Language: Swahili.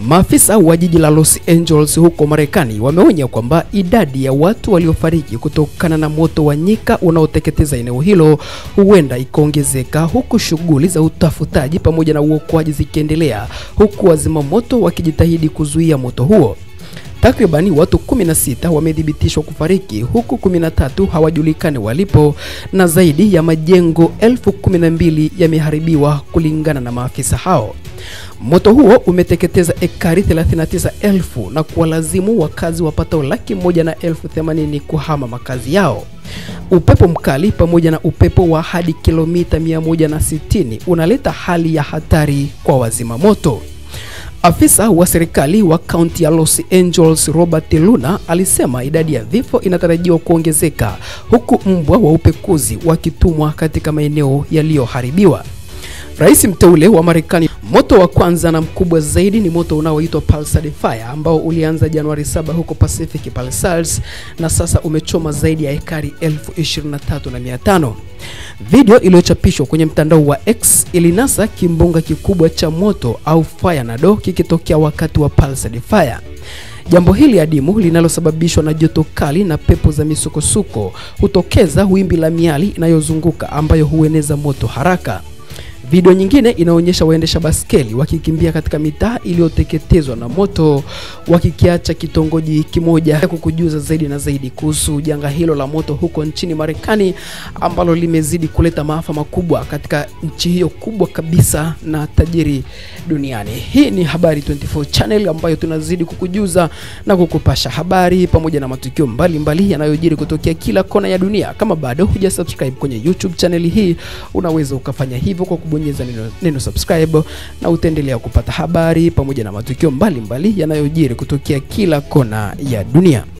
Maafisa wa jiji la Los Angeles huko Marekani wameonya kwamba idadi ya watu waliofariki kutokana na moto wa nyika unaoteketeza eneo hilo huenda ikaongezeka, huku shughuli za utafutaji pamoja na uokoaji zikiendelea, huku wazima moto wakijitahidi kuzuia moto huo. Takribani watu 16 wamethibitishwa kufariki, huku 13 hawajulikani walipo, na zaidi ya majengo 12,000 yameharibiwa kulingana na maafisa hao. Moto huo umeteketeza ekari 39,000 na kuwalazimu wakazi wapatao 180,000 kuhama makazi yao. Upepo mkali pamoja na upepo wa hadi kilomita 160 unaleta hali ya hatari kwa wazima moto. Afisa wa serikali wa kaunti ya Los Angeles Robert Luna alisema idadi ya vifo inatarajiwa kuongezeka, huku mbwa wa upekuzi wakitumwa katika maeneo yaliyoharibiwa. Rais mteule wa Marekani, moto wa kwanza na mkubwa zaidi ni moto unaoitwa Palisades Fire ambao ulianza Januari 7 huko Pacific Palisades na sasa umechoma zaidi ya ekari 23,500. Video iliyochapishwa kwenye mtandao wa X ilinasa kimbunga kikubwa cha moto au firenado kikitokea wakati wa Palisades Fire. Jambo hili adimu linalosababishwa na joto kali na pepo za misukosuko hutokeza wimbi la miali inayozunguka ambayo hueneza moto haraka. Video nyingine inaonyesha waendesha baskeli wakikimbia katika mitaa iliyoteketezwa na moto, wakikiacha kitongoji kimoja. Kukujuza zaidi na zaidi kuhusu janga hilo la moto huko nchini Marekani ambalo limezidi kuleta maafa makubwa katika nchi hiyo kubwa kabisa na tajiri duniani. Hii ni Habari 24 channel ambayo tunazidi kukujuza na kukupasha habari pamoja na matukio mbalimbali yanayojiri kutokea kila kona ya dunia. Kama bado hujasubscribe kwenye YouTube channel hii, unaweza ukafanya hivyo kwa kubonyeza neno subscribe, na utaendelea kupata habari pamoja na matukio mbalimbali yanayojiri kutokea kila kona ya dunia.